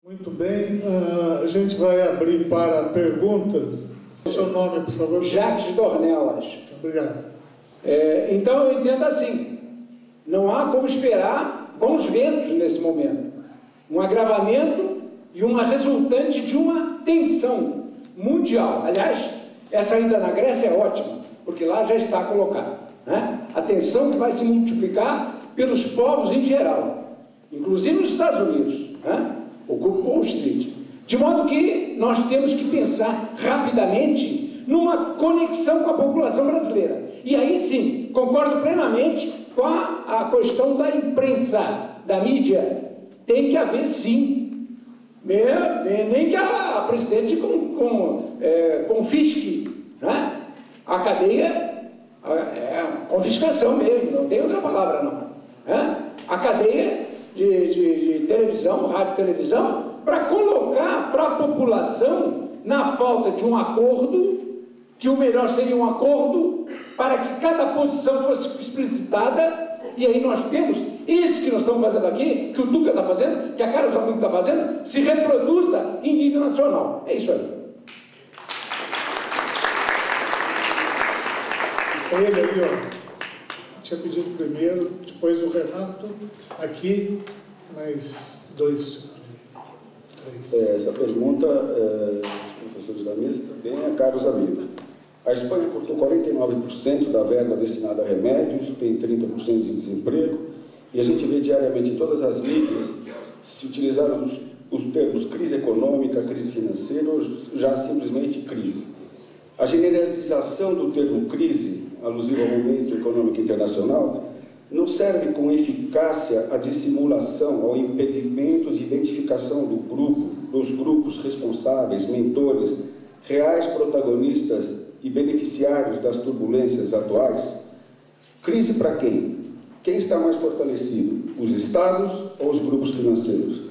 Muito bem, a gente vai abrir para perguntas. O seu nome, por favor? Jacques Dornelas. Obrigado. Então eu entendo assim, não há como esperar bons ventos nesse momento. Um agravamento e uma resultante de uma tensão mundial. Aliás, essa ida na Grécia é ótima, porque lá já está colocada, né? A tensão que vai se multiplicar pelos povos em geral, inclusive nos Estados Unidos, né? O Wall Street. De modo que nós temos que pensar rapidamente numa conexão com a população brasileira. E aí sim, concordo plenamente com a questão da imprensa, da mídia. Tem que haver sim, nem que a presidente confisque, né? A cadeia, confiscação mesmo, não tem outra palavra não, né? A cadeia de televisão, rádio e televisão, para colocar para a população, na falta de um acordo, que o melhor seria um acordo para que cada posição fosse explicitada, e aí nós temos isso que nós estamos fazendo aqui, que o Tuca está fazendo, que a Carlos Albuquerque está fazendo, se reproduza em nível nacional. É isso aí. Ele ali, ó. Tinha pedido primeiro, depois o Renato, aqui, mais dois. Essa pergunta, os professores da mesa, também é caros amigos. A Espanha cortou 49% da verba destinada a remédios, tem 30% de desemprego, e a gente vê diariamente em todas as mídias se utilizaram os termos crise econômica, crise financeira, ou já simplesmente crise. A generalização do termo crise, alusivo ao momento econômico internacional, não serve com eficácia à dissimulação, ao impedimento de identificação dos grupos responsáveis, mentores, reais protagonistas e beneficiários das turbulências atuais? Crise para quem? Quem está mais fortalecido? Os estados ou os grupos financeiros?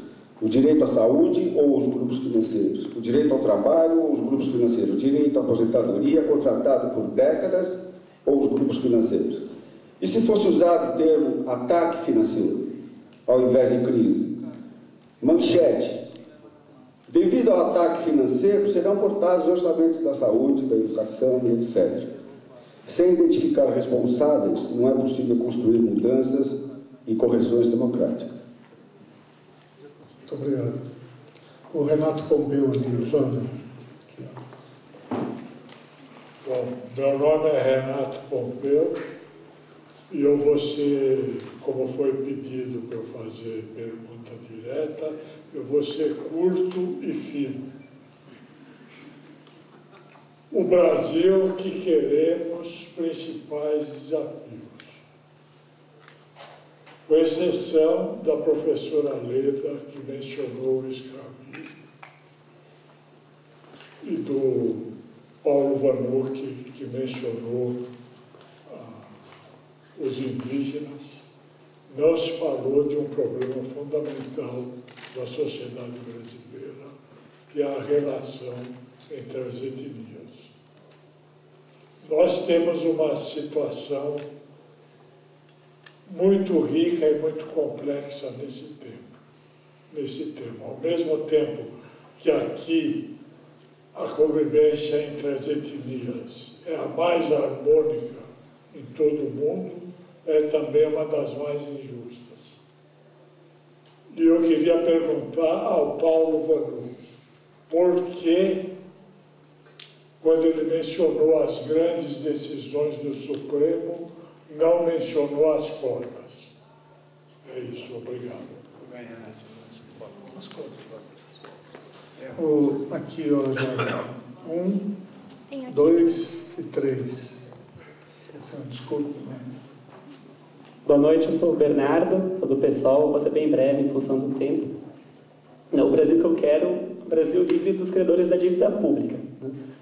O direito à saúde ou os grupos financeiros? O direito ao trabalho ou os grupos financeiros? O direito à aposentadoria contratado por décadas ou os grupos financeiros? E se fosse usado o termo ataque financeiro, ao invés de crise? Manchete. Devido ao ataque financeiro, serão cortados os orçamentos da saúde, da educação e etc. Sem identificar responsáveis, não é possível construir mudanças e correções democráticas. Muito obrigado. O Renato Pompeu ali, o jovem. Bom, meu nome é Renato Pompeu e eu vou ser, como foi pedido para eu fazer pergunta direta, eu vou ser curto e fino. O Brasil que queremos, principais desafios. Com exceção da professora Leda, que mencionou o escravismo, e do Paulo Vanucci, que mencionou os indígenas, não se falou de um problema fundamental da sociedade brasileira, que é a relação entre as etnias. Nós temos uma situação muito rica e muito complexa nesse tema. Ao mesmo tempo que aqui a convivência entre as etnias é a mais harmônica em todo o mundo, é também uma das mais injustas. E eu queria perguntar ao Paulo Vanucci, por que, quando ele mencionou as grandes decisões do Supremo, não mencionou as cotas? É isso, obrigado. As cotas. Aqui, ó, já. 1, 2 e 3. Desculpa, né? Boa noite, eu sou o Bernardo, sou do PSOL, vou ser bem breve em função do tempo. Não, o Brasil que eu quero é o Brasil livre dos credores da dívida pública.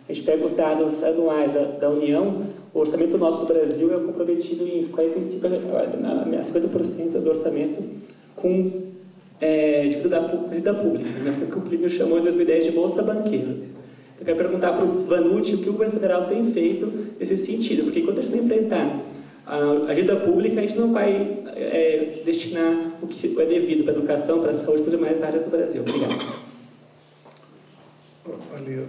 A gente pega os dados anuais da União, o orçamento nosso do Brasil é comprometido em 50% do orçamento com dívida pública, né? Foi o que o Plínio chamou em 2010 de bolsa banqueira. Eu quero perguntar para o Vanucci o que o governo federal tem feito nesse sentido, porque enquanto a gente não enfrentar A dívida pública a gente não vai destinar o que é devido para a educação, para a saúde, para as demais áreas do Brasil. Obrigado. Ali,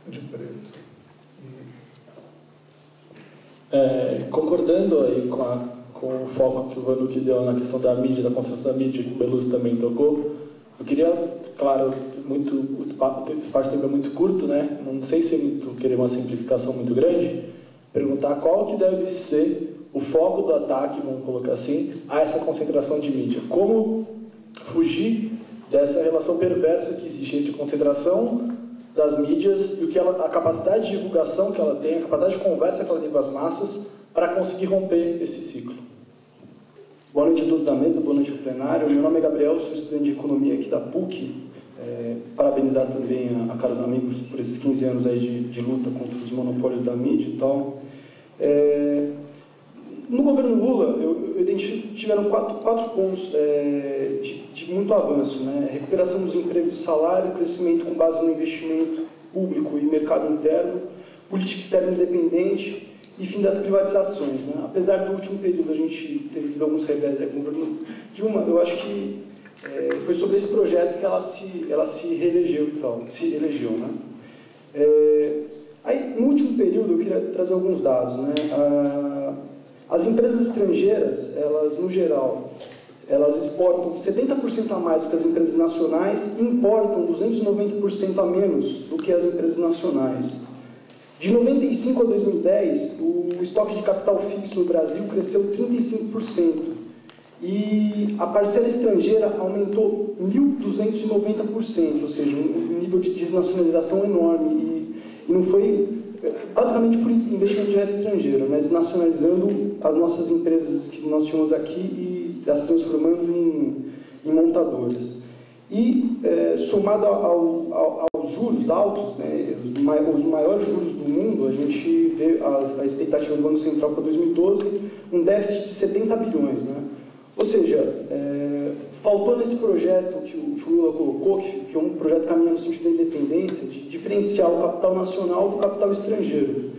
de preto. Concordando aí com o foco que o Vanucci deu na questão da mídia, da construção da mídia, que o Beluso também tocou, eu queria, claro, o espaço tempo é muito curto, né? Não sei se querer uma simplificação muito grande, perguntar qual que deve ser o foco do ataque, vamos colocar assim, a essa concentração de mídia. Como fugir dessa relação perversa que existe entre a concentração das mídias e a capacidade de divulgação que ela tem, a capacidade de conversa que ela tem com as massas para conseguir romper esse ciclo. Boa noite a todos da mesa, boa noite ao plenário. Meu nome é Gabriel, sou estudante de Economia aqui da PUC. Parabenizar também a caros amigos por esses 15 anos aí de luta contra os monopólios da mídia e tal. No governo Lula, eu identifico que tiveram quatro pontos de muito avanço, né? Recuperação dos empregos e salário, crescimento com base no investimento público e mercado interno, política externa independente e fim das privatizações, né? Apesar do último período a gente ter vivido alguns revés com o governo Dilma, eu acho que foi sobre esse projeto que ela se reelegeu e tal, se elegeu, né? Aí, no último período, eu queria trazer alguns dados, né? As empresas estrangeiras, elas, no geral, elas exportam 70% a mais do que as empresas nacionais e importam 290% a menos do que as empresas nacionais. De 95 a 2010, o estoque de capital fixo no Brasil cresceu 35%. E a parcela estrangeira aumentou 1.290%, ou seja, um nível de desnacionalização enorme. E não foi basicamente por investimento direto estrangeiro, né? Desnacionalizando as nossas empresas que nós tínhamos aqui e as transformando em montadoras. E, somado aos juros altos, né, os maiores juros do mundo, a gente vê a expectativa do Banco Central para 2012, um déficit de 70 bilhões. Né? Ou seja, faltou nesse projeto que o Lula colocou, que é um projeto caminhando no sentido da independência, de diferenciar o capital nacional do capital estrangeiro.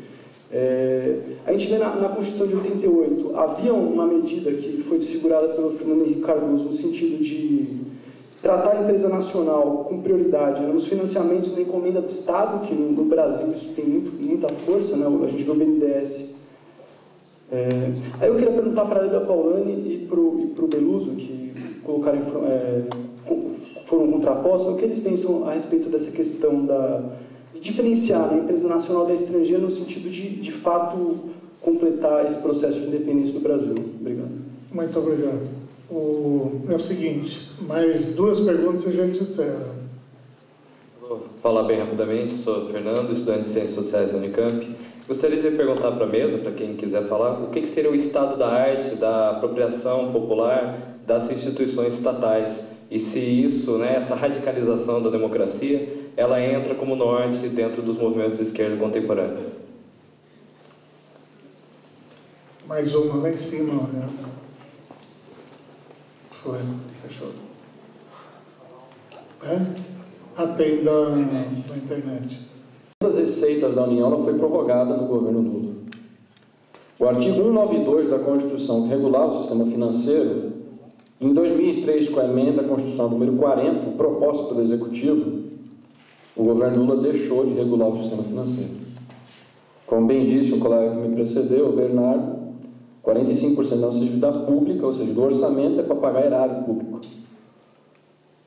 A gente vê na Constituição de 88, havia uma medida que foi segurada pelo Fernando Henrique Cardoso no sentido de tratar a empresa nacional com prioridade, né, nos financiamentos na encomenda do Estado, que no Brasil isso tem muita força, né, a gente vê o BNDES. Aí eu queria perguntar para a Leda Paulani e para o Beluso, que colocaram, foram contrapostos, o que eles pensam a respeito dessa questão de diferenciar a empresa nacional da estrangeira no sentido de fato, completar esse processo de independência do Brasil. Obrigado. Muito obrigado. É o seguinte, mais duas perguntas e a gente encerra. Vou falar bem rapidamente, sou Fernando, estudante de Ciências Sociais da Unicamp. Gostaria de perguntar para a mesa, para quem quiser falar, o que seria o estado da arte, da apropriação popular das instituições estatais e se isso, né, essa radicalização da democracia, ela entra como norte dentro dos movimentos de esquerda contemporânea. Mais uma lá em cima, né? Foi, fechou. Tem da internet. As receitas da União ela foi prorrogada no governo Lula. O artigo 192 da Constituição, que regulava o sistema financeiro, em 2003, com a emenda à Constituição número 40, proposta pelo Executivo, o governo Lula deixou de regular o sistema financeiro. Como bem disse o colega que me precedeu, o Bernardo, 45% da nossa dívida pública, ou seja, do orçamento, é para pagar erário público.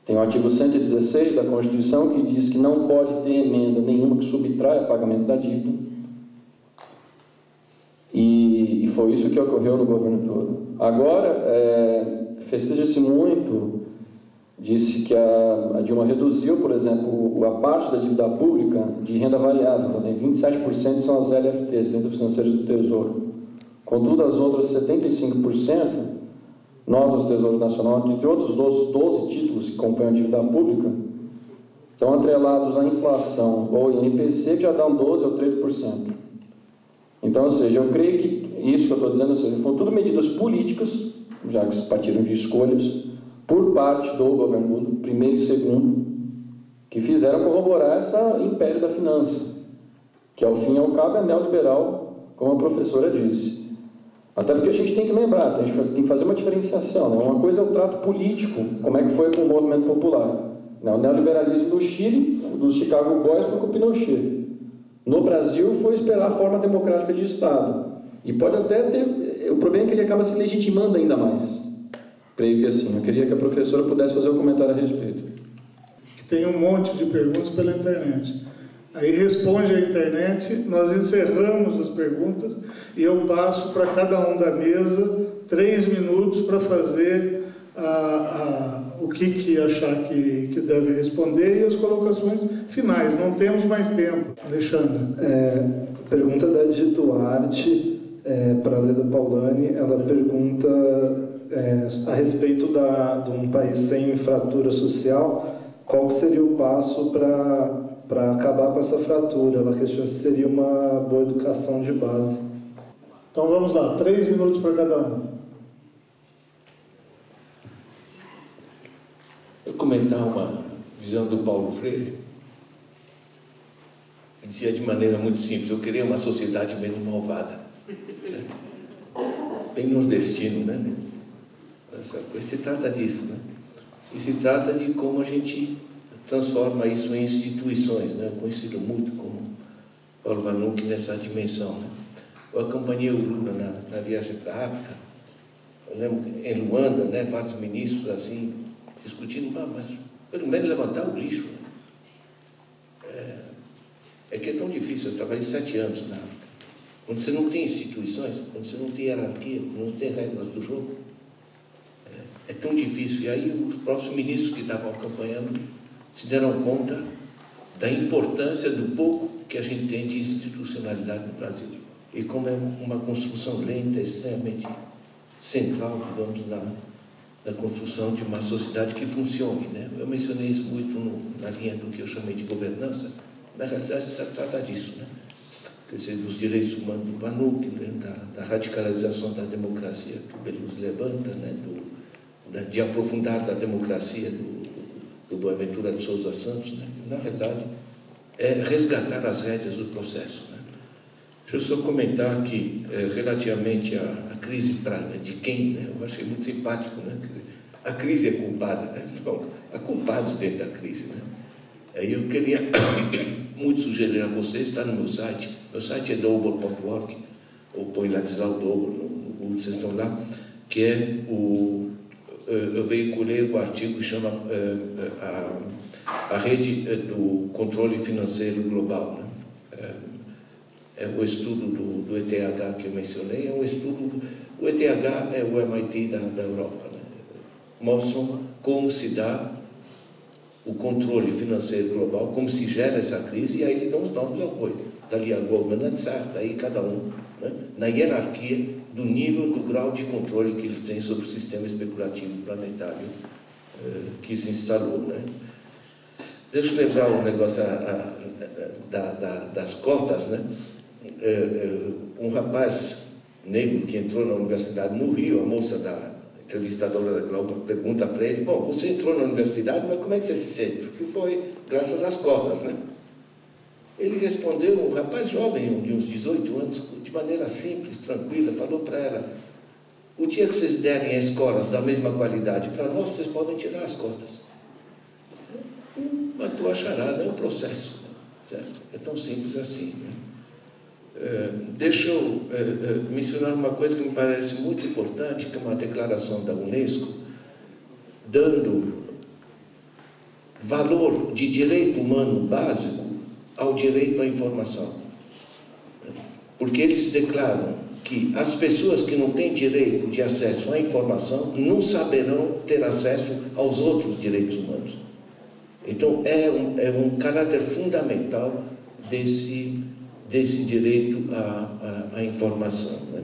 Tem o artigo 116 da Constituição que diz que não pode ter emenda nenhuma que subtraia o pagamento da dívida. E foi isso que ocorreu no governo todo. Agora, festeja-se muito, disse que a Dilma reduziu, por exemplo, a parte da dívida pública de renda variável. Ela tem 27% são as LFTs, Lendas Financeiras do Tesouro. Contudo, as outras 75%, notas do Tesouro Nacional, entre outros 12 títulos que compõem a dívida pública, estão atrelados à inflação ou INPC, que já dão 12% ou 13%. Então, ou seja, eu creio que isso que eu estou dizendo, ou seja, foram tudo medidas políticas, já que partiram de escolhas, por parte do governo Lula, primeiro e segundo, que fizeram corroborar esse império da finança, que ao fim e ao cabo é neoliberal como a professora disse. Até porque a gente tem que lembrar, a gente tem que fazer uma diferenciação. Né? Uma coisa é o trato político, como é que foi com o movimento popular. O neoliberalismo do Chile, dos Chicago Boys, foi com o Pinochet. No Brasil, foi esperar a forma democrática de Estado. E pode até ter... O problema é que ele acaba se legitimando ainda mais. Creio que assim. Eu queria que a professora pudesse fazer um comentário a respeito. Tem um monte de perguntas pela internet. Aí responde a internet, nós encerramos as perguntas e eu passo para cada um da mesa 3 minutos para fazer o que achar que deve responder e as colocações finais. Não temos mais tempo. Alexandre. Pergunta da Edith Duarte para a Leda Paulani. Ela pergunta a respeito de um país sem fratura social, qual seria o passo para acabar com essa fratura? Ela questiona se seria uma boa educação de base. Então vamos lá, 3 minutos para cada um. Eu comentar uma visão do Paulo Freire. Ele dizia de maneira muito simples: eu queria uma sociedade menos malvada. Né? Bem nordestino, né? Essa coisa, se trata disso, né? E se trata de como a gente transforma isso em instituições, né? Eu conhecido muito como Paulo Vanucci nessa dimensão, né? Eu acompanhei o Lula na viagem para a África. Eu lembro que em Luanda, né, vários ministros assim discutindo, mas pelo menos levantar o lixo. Né? É que é tão difícil. Eu trabalhei 7 anos na África. Quando você não tem instituições, quando você não tem hierarquia, quando não tem regras do jogo, é tão difícil. E aí os próprios ministros que estavam acompanhando se deram conta da importância do pouco que a gente tem de institucionalidade no Brasil. E como é uma construção lenta, extremamente central, digamos, na construção de uma sociedade que funcione. Né? Eu mencionei isso muito na linha do que eu chamei de governança. Na realidade, se trata disso, né? Quer dizer, dos direitos humanos do Vanucci, né? da radicalização da democracia que o Belus levanta, né? De aprofundar da democracia do Boaventura de Souza Santos, né? Na realidade, é resgatar as rédeas do processo. Né? Deixa eu só comentar que, relativamente à crise de quem, né? Eu achei muito simpático, né? A crise é culpada, né? Não, há culpados dentro da crise, né? Aí eu queria muito sugerir a vocês, está no meu site é dober.org, ou põe Ladislau Dober, no Google, vocês estão lá, que é eu veiculei o artigo que chama a rede do controle financeiro global. Né? É o estudo do ETH que eu mencionei, é um estudo, o ETH é o MIT da Europa. Né? Mostram como se dá o controle financeiro global, como se gera essa crise, e aí eles dão os nomes ao coisa. Está ali a Goldman Sachs, está aí cada um, né? Na hierarquia do nível, do grau de controle que eles têm sobre o sistema especulativo planetário que se instalou. Né? Deixa eu lembrar um negócio das cotas. Né? Um rapaz negro que entrou na universidade no Rio, a moça entrevistadora da Globo pergunta para ele: bom, você entrou na universidade, mas como é que você se sente? Porque foi graças às cotas, né? Ele respondeu, um rapaz jovem, de uns 18 anos, de maneira simples, tranquila, falou para ela: o dia que vocês derem escolas da mesma qualidade para nós, vocês podem tirar as cotas. Mas tu achará, é um processo, certo? É tão simples assim, né? Deixa eu mencionar uma coisa que me parece muito importante, que é uma declaração da Unesco, dando valor de direito humano básico ao direito à informação. Porque eles declaram que as pessoas que não têm direito de acesso à informação não saberão ter acesso aos outros direitos humanos. Então, é um caráter fundamental desse direito à informação. Né?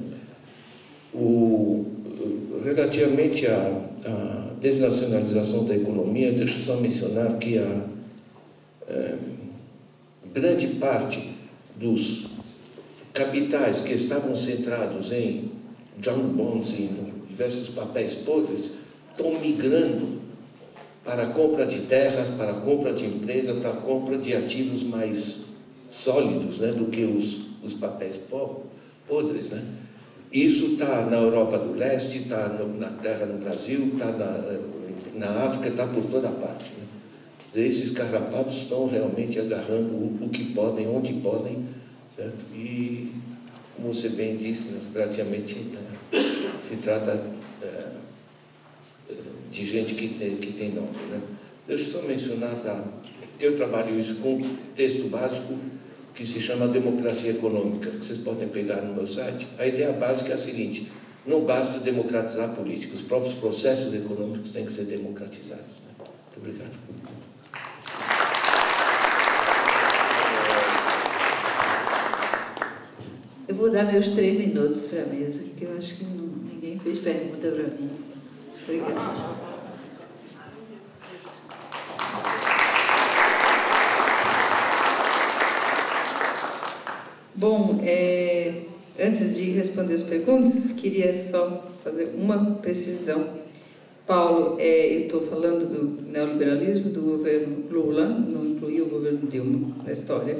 Relativamente à desnacionalização da economia, deixa eu só mencionar que a grande parte dos capitais que estavam centrados em junk bonds e diversos papéis podres estão migrando para a compra de terras, para a compra de empresas, para a compra de ativos mais sólidos, né, do que os papéis podres, né? Isso está na Europa do Leste, está na Terra, no Brasil, está na África, está por toda parte, né? Esses carrapatos estão realmente agarrando o que podem, onde podem, né? E, como você bem disse, né, praticamente se trata de gente que tem nome, né? Deixa eu só mencionar, eu trabalho isso com um texto básico que se chama Democracia Econômica, que vocês podem pegar no meu site. A ideia básica é a seguinte: não basta democratizar a política, os próprios processos econômicos têm que ser democratizados, né? Muito obrigado. Eu vou dar meus 3 minutos para a mesa, que eu acho que ninguém fez pergunta para mim. Obrigada. Bom, antes de responder as perguntas, queria só fazer uma precisão. Paulo, eu estou falando do neoliberalismo do governo Lula, não incluí o governo Dilma na história,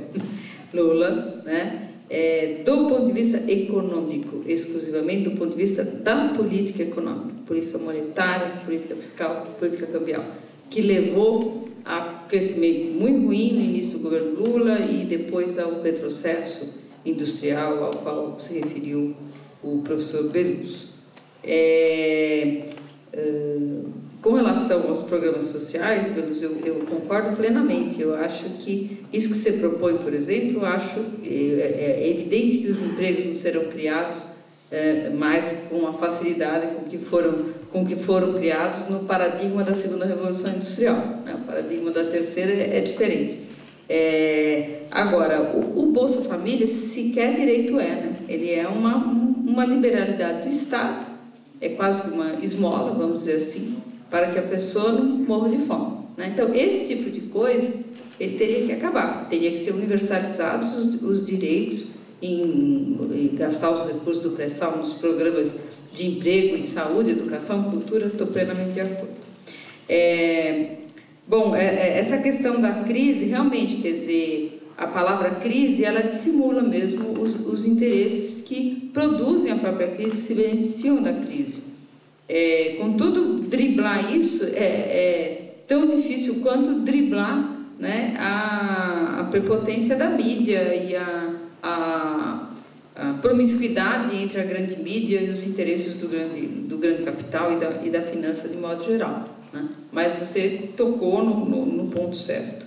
Lula, né? Do ponto de vista econômico, exclusivamente do ponto de vista da política econômica, política monetária, política fiscal, política cambial, que levou a crescimento muito ruim no início do governo Lula e depois ao retrocesso industrial ao qual se referiu o professor Beluso. Com relação aos programas sociais, Beluso, eu concordo plenamente. Eu acho que isso que você propõe, por exemplo, eu acho é evidente que os empregos não serão criados mais com a facilidade com que foram criados no paradigma da segunda revolução industrial, né? O paradigma da terceira é diferente. Agora, o Bolsa Família sequer direito né? Ele é uma liberalidade do Estado, é quase uma esmola, vamos dizer assim, para que a pessoa não morra de fome, né? Então, esse tipo de coisa, ele teria que acabar, teria que ser universalizados os direitos em gastar os recursos do pré-sal nos programas de emprego, de saúde, educação, cultura, estou plenamente de acordo. Bom, essa questão da crise, realmente, quer dizer, a palavra crise, ela dissimula mesmo os interesses que produzem a própria crise, se beneficiam da crise. Contudo, driblar isso é tão difícil quanto driblar, né, a prepotência da mídia e a promiscuidade entre a grande mídia e os interesses do grande capital e da finança de modo geral, né? Mas você tocou no ponto certo.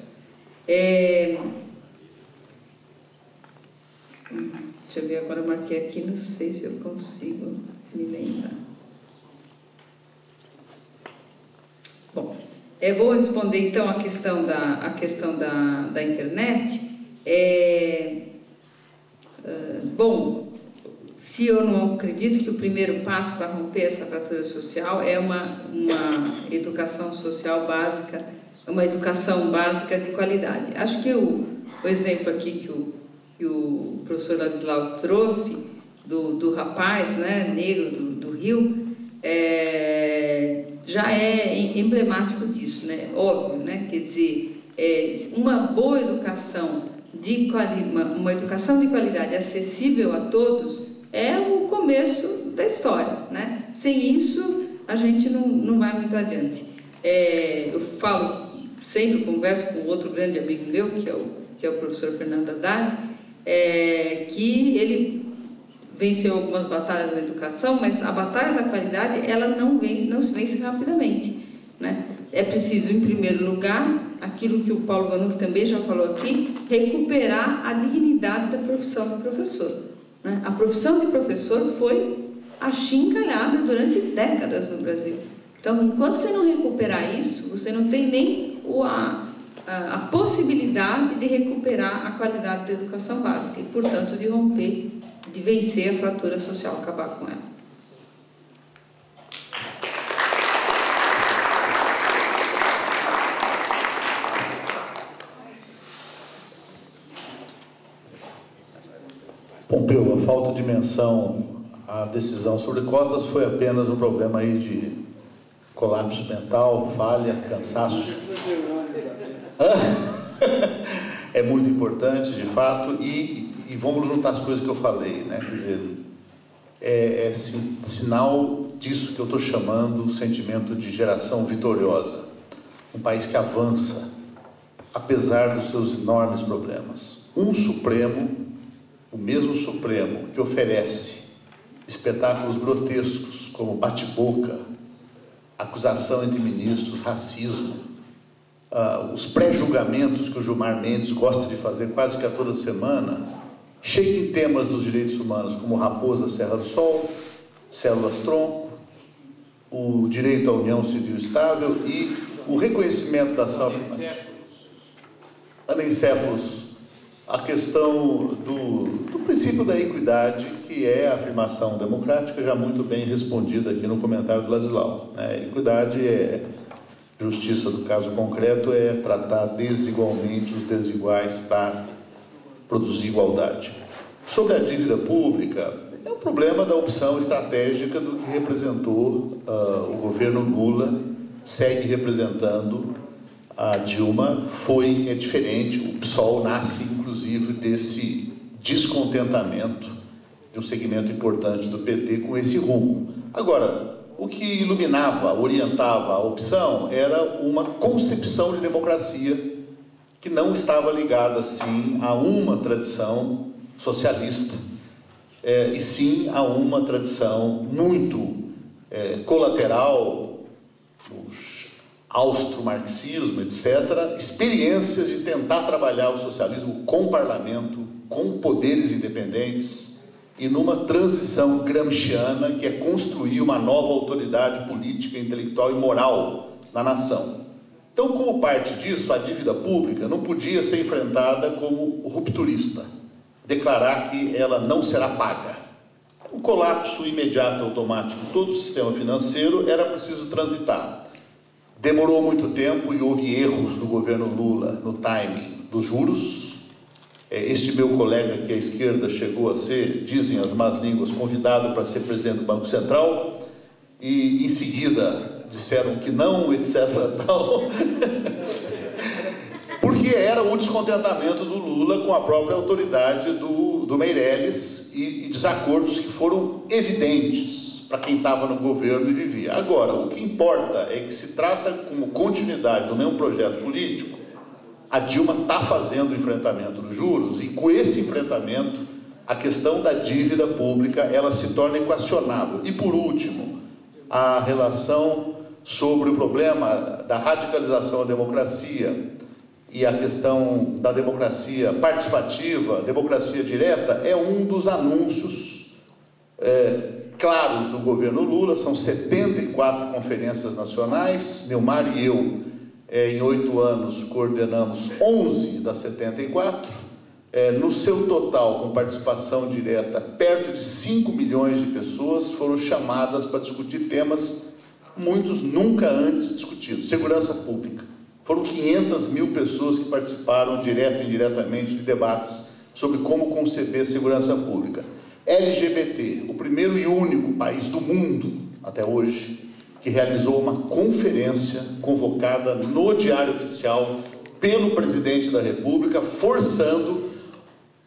Deixa eu ver, agora eu marquei aqui, não sei se eu consigo me lembrar. Bom, vou responder então a questão da internet. Bom, se eu não acredito que o primeiro passo para romper essa fratura social é uma educação social básica, uma educação básica de qualidade. Acho que o exemplo aqui que o professor Ladislau trouxe do rapaz, né, negro do Rio, já é emblemático disso, né? Óbvio, né? Quer dizer, uma boa educação uma educação de qualidade acessível a todos é o começo da história, né? Sem isso, a gente não vai muito adiante. Eu falo, sempre converso com outro grande amigo meu, que é o professor Fernando Haddad, que ele venceu algumas batalhas na educação, mas a batalha da qualidade, ela não se vence rapidamente, né? É preciso, em primeiro lugar, aquilo que o Paulo Vanucchi também já falou aqui, recuperar a dignidade da profissão de professor, né? A profissão de professor foi achincalhada durante décadas no Brasil. Então, enquanto você não recuperar isso, você não tem nem a possibilidade de recuperar a qualidade da educação básica e, portanto, de romper, de vencer a fratura social, acabar com ela. Pompeu, a falta de menção à decisão sobre cotas foi apenas um problema aí de colapso mental, falha, cansaço. É muito importante, de fato, e e vamos juntar as coisas que eu falei, né? Quer dizer, é sinal disso que eu estou chamando o sentimento de geração vitoriosa. Um país que avança, apesar dos seus enormes problemas. Um Supremo, o mesmo Supremo que oferece espetáculos grotescos, como bate-boca, acusação entre ministros, racismo, os pré-julgamentos que o Gilmar Mendes gosta de fazer quase que a toda semana, cheio de temas dos direitos humanos, como Raposa Serra do Sol, células-tronco, o direito à união civil estável e o reconhecimento da ação afirmativa. Anencéfalos, a questão do princípio da equidade, que é a afirmação democrática já muito bem respondida aqui no comentário do Ladislau. Equidade é justiça do caso concreto, é tratar desigualmente os desiguais para produzir igualdade. Sobre a dívida pública, é um problema da opção estratégica do que representou o governo Lula, segue representando a Dilma, é diferente, o PSOL nasce inclusive desse descontentamento de um segmento importante do PT com esse rumo. Agora, o que iluminava, orientava a opção era uma concepção de democracia que não estava ligada, sim, a uma tradição socialista, e sim a uma tradição muito colateral, austro-marxismo, etc., experiências de tentar trabalhar o socialismo com parlamento, com poderes independentes, e numa transição gramsciana, que é construir uma nova autoridade política, intelectual e moral na nação. Então, como parte disso, a dívida pública não podia ser enfrentada como rupturista, declarar que ela não será paga. Um colapso imediato, automático, todo o sistema financeiro era preciso transitar. Demorou muito tempo e houve erros do governo Lula no timing dos juros. Este meu colega aqui à esquerda chegou a ser, dizem as más línguas, convidado para ser presidente do Banco Central e, em seguida, disseram que não, etc. Tal. Porque era o descontentamento do Lula com a própria autoridade do Meirelles e desacordos que foram evidentes para quem estava no governo e vivia. Agora, o que importa é que se trata como continuidade do mesmo projeto político. A Dilma está fazendo o enfrentamento dos juros e, com esse enfrentamento, a questão da dívida pública ela se torna equacionável. E, por último, a relação sobre o problema da radicalização da democracia e a questão da democracia participativa, democracia direta, é um dos anúncios claros do governo Lula. São 74 conferências nacionais, Neumar e eu, em 8 anos, coordenamos 11 das 74. No seu total, com participação direta, perto de 5 milhões de pessoas foram chamadas para discutir temas, muitos nunca antes discutidos. Segurança pública. Foram 500 mil pessoas que participaram, direta e indiretamente, de debates sobre como conceber segurança pública. LGBT, o primeiro e único país do mundo, até hoje, que realizou uma conferência convocada no Diário Oficial pelo presidente da República, forçando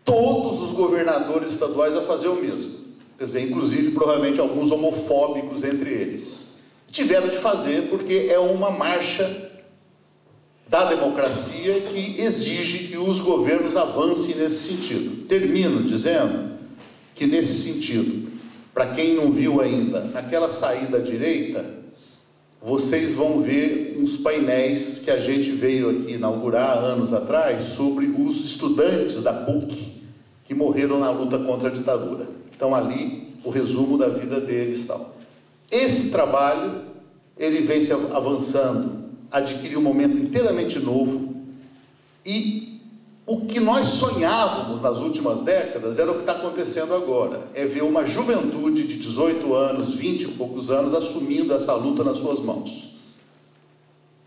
todos os governadores estaduais a fazer o mesmo. Quer dizer, inclusive, provavelmente, alguns homofóbicos entre eles. Tiveram de fazer porque é uma marcha da democracia que exige que os governos avancem nesse sentido. Termino dizendo que, nesse sentido, para quem não viu ainda, naquela saída à direita, vocês vão ver uns painéis que a gente veio aqui inaugurar anos atrás sobre os estudantes da PUC que morreram na luta contra a ditadura. Então, ali, o resumo da vida deles e tal. Esse trabalho, ele vem se avançando, adquiriu um momento inteiramente novo, e o que nós sonhávamos nas últimas décadas era o que está acontecendo agora. É ver uma juventude de 18 anos, 20 e poucos anos, assumindo essa luta nas suas mãos.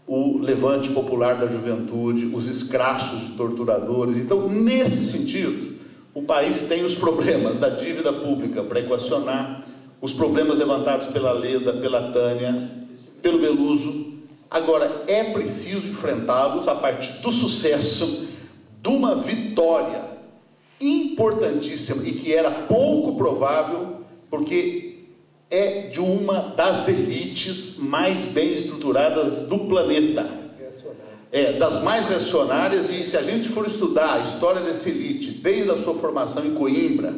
O levante popular da juventude, os escrachos de torturadores. Então, nesse sentido, o país tem os problemas da dívida pública para equacionar, os problemas levantados pela Leda, pela Tânia, pelo Beluso. Agora, é preciso enfrentá-los a partir do sucesso de uma vitória importantíssima e que era pouco provável, porque é de uma das elites mais bem estruturadas do planeta. Das mais reacionárias, e se a gente for estudar a história dessa elite, desde a sua formação em Coimbra,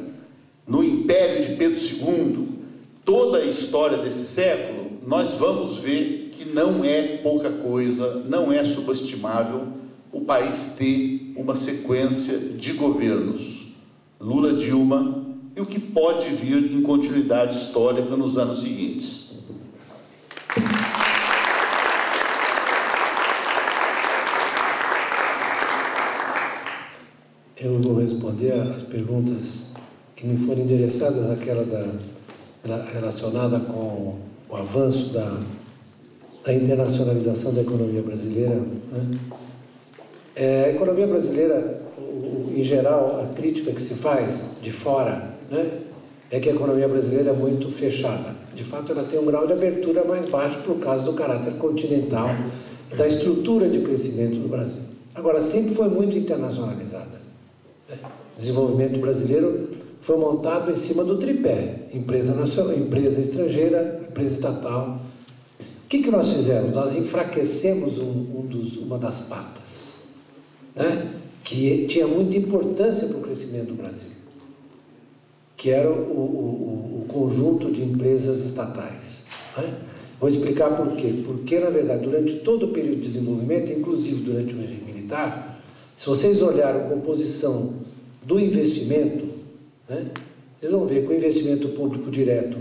no Império de Pedro II, toda a história desse século, nós vamos ver que não é pouca coisa, não é subestimável o país ter uma sequência de governos, Lula, Dilma, e o que pode vir em continuidade histórica nos anos seguintes. Eu vou responder as perguntas que me foram endereçadas, aquela relacionada com o avanço da internacionalização da economia brasileira, né? A economia brasileira, em geral, a crítica que se faz de fora, né, é que a economia brasileira é muito fechada. De fato, ela tem um grau de abertura mais baixo por causa do caráter continental, da estrutura de crescimento do Brasil. Agora, sempre foi muito internacionalizada. O desenvolvimento brasileiro foi montado em cima do tripé: empresa nacional, empresa estrangeira, empresa estatal. O que nós fizemos? Nós enfraquecemos uma das patas, né, que tinha muita importância para o crescimento do Brasil, que era o conjunto de empresas estatais, né? Vou explicar por quê. Porque, na verdade, durante todo o período de desenvolvimento, inclusive durante o regime militar, se vocês olharem a composição do investimento, né, vocês vão ver que o investimento público direto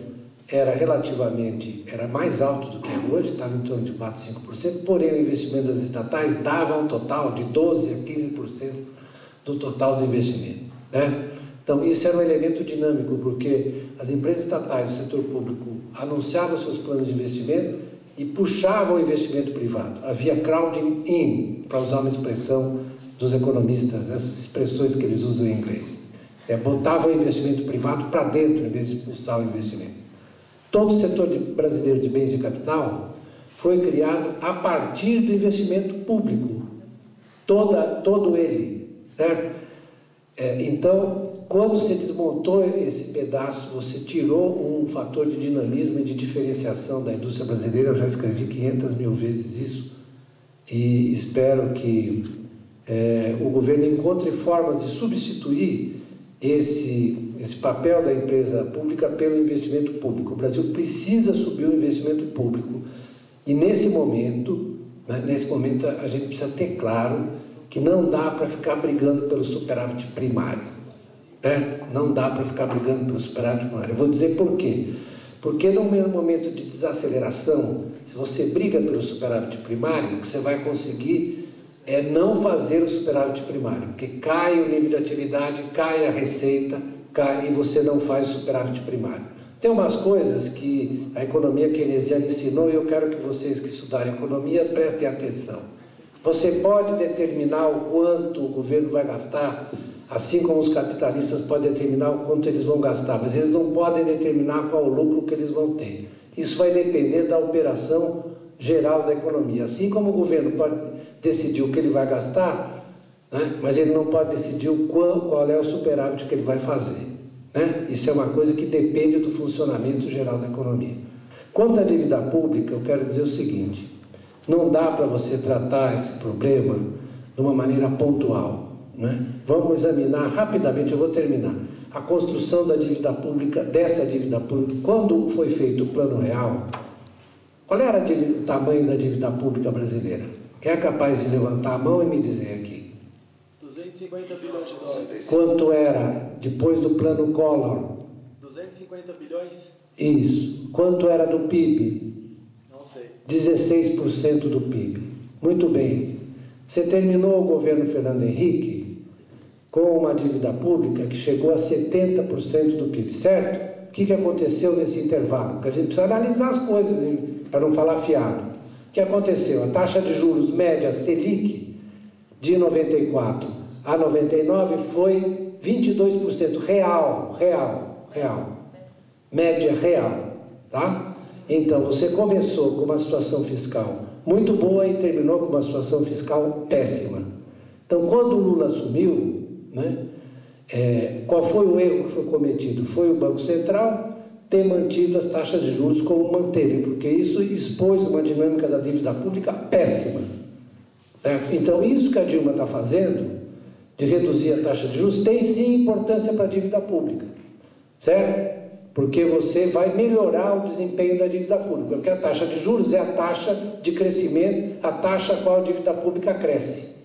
era mais alto do que é hoje, estava em torno de 4, 5%, porém o investimento das estatais dava um total de 12% a 15% do total do investimento, né? Então, isso era um elemento dinâmico, porque as empresas estatais do setor público anunciavam seus planos de investimento e puxavam o investimento privado. Havia crowding in, para usar uma expressão dos economistas, essas expressões que eles usam em inglês. Botavam o investimento privado para dentro, em vez de expulsar o investimento. Todo o setor brasileiro de bens de capital foi criado a partir do investimento público. Todo ele, certo? Então, quando você desmontou esse pedaço, você tirou um fator de dinamismo e de diferenciação da indústria brasileira. Eu já escrevi 500 mil vezes isso e espero que o governo encontre formas de substituir esse papel da empresa pública pelo investimento público. O Brasil precisa subir o investimento público e nesse momento a gente precisa ter claro que não dá para ficar brigando pelo superávit primário, né? Não dá para ficar brigando pelo superávit primário. Eu vou dizer por quê. Porque no momento de desaceleração, se você briga pelo superávit primário, o que você vai conseguir é não fazer o superávit primário, porque cai o nível de atividade, cai a receita, cai e você não faz o superávit primário. Tem umas coisas que a economia keynesiana ensinou e eu quero que vocês que estudarem economia prestem atenção. Você pode determinar o quanto o governo vai gastar, assim como os capitalistas podem determinar o quanto eles vão gastar, mas eles não podem determinar qual o lucro que eles vão ter. Isso vai depender da operação geral da economia. Assim como o governo pode decidir o que ele vai gastar, né, mas ele não pode decidir qual é o superávit que ele vai fazer, né? Isso é uma coisa que depende do funcionamento geral da economia. Quanto à dívida pública, eu quero dizer o seguinte: não dá para você tratar esse problema de uma maneira pontual, né? Vamos examinar rapidamente, eu vou terminar, a construção da dívida pública, dessa dívida pública. Quando foi feito o Plano Real, qual era o tamanho da dívida pública brasileira? Quem é capaz de levantar a mão e me dizer aqui? 250 bilhões de dólares. Quanto era depois do Plano Collor? 250 bilhões? Isso. Quanto era do PIB? 16% do PIB. Muito bem. Você terminou o governo Fernando Henrique com uma dívida pública que chegou a 70% do PIB, certo? O que aconteceu nesse intervalo? Porque a gente precisa analisar as coisas, para não falar fiado. O que aconteceu? A taxa de juros média Selic de 94 a 99 foi 22%, real. Média real, tá? Então, você começou com uma situação fiscal muito boa e terminou com uma situação fiscal péssima. Então, quando o Lula assumiu, né, Qual foi o erro que foi cometido? Foi o Banco Central ter mantido as taxas de juros como manteve, porque isso expôs uma dinâmica da dívida pública péssima. Certo? Então, isso que a Dilma está fazendo, de reduzir a taxa de juros, tem sim importância para a dívida pública, certo? Porque você vai melhorar o desempenho da dívida pública, porque a taxa de juros é a taxa de crescimento, a taxa a qual a dívida pública cresce.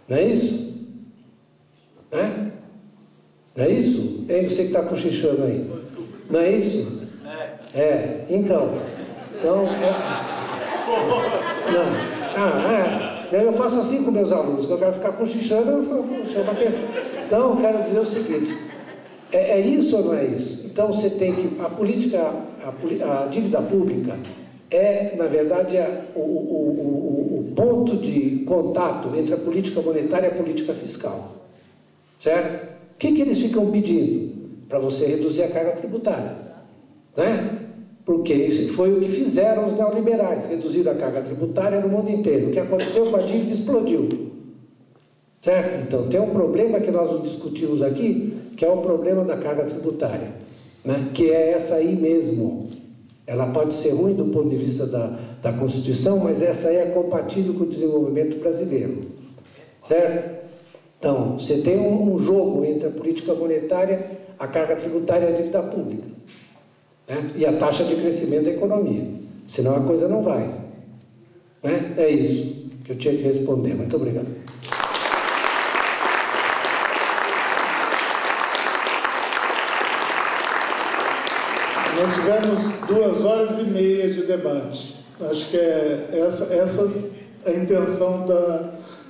Não é isso? Não é isso? É você que está cochichando aí. Não é isso? Então eu faço assim com meus alunos, quando eu quero ficar cochichando, eu chamo a atenção. Então, eu quero dizer o seguinte, é isso ou não é isso? Então, você tem que, a dívida pública é, na verdade, o ponto de contato entre a política monetária e a política fiscal, certo? O que eles ficam pedindo? Para você reduzir a carga tributária, né? Porque isso foi o que fizeram os neoliberais, reduziram a carga tributária no mundo inteiro. O que aconteceu com a dívida explodiu. Certo? Então, tem um problema que nós não discutimos aqui, que é o problema da carga tributária, né? Que é essa aí mesmo. Ela pode ser ruim do ponto de vista da Constituição, mas essa aí é compatível com o desenvolvimento brasileiro. Certo? Então, você tem um jogo entre a política monetária, a carga tributária e a dívida pública. E a taxa de crescimento da economia. Senão a coisa não vai. Né? É isso que eu tinha que responder. Muito obrigado. Nós tivemos 2h30 de debate. Acho que essa é a intenção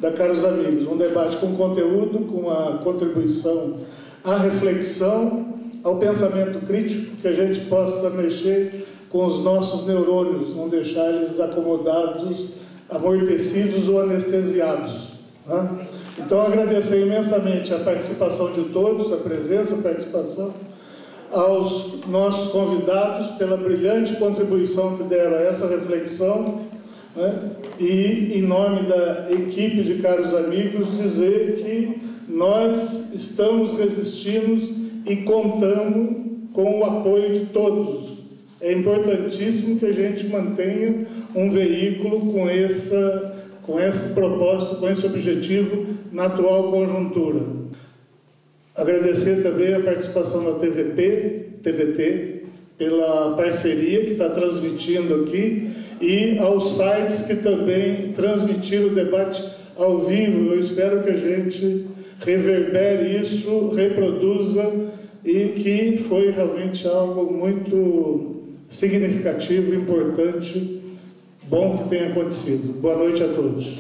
da Caros Amigos. Um debate com conteúdo, com a contribuição à reflexão, ao pensamento crítico, que a gente possa mexer com os nossos neurônios, não deixar eles acomodados, amortecidos ou anestesiados. Né? Então, agradecer imensamente a participação de todos, a presença, a participação, aos nossos convidados pela brilhante contribuição que deram a essa reflexão, né? E, em nome da equipe de Caros Amigos, dizer que nós estamos resistindo e contamos com o apoio de todos. É importantíssimo que a gente mantenha um veículo com esse propósito, com esse objetivo na atual conjuntura. Agradecer também a participação da TVT, pela parceria que está transmitindo aqui, e aos sites que também transmitiram o debate ao vivo. Eu espero que a gente reverbere isso, reproduza, e que foi realmente algo muito significativo, importante, bom que tenha acontecido. Boa noite a todos.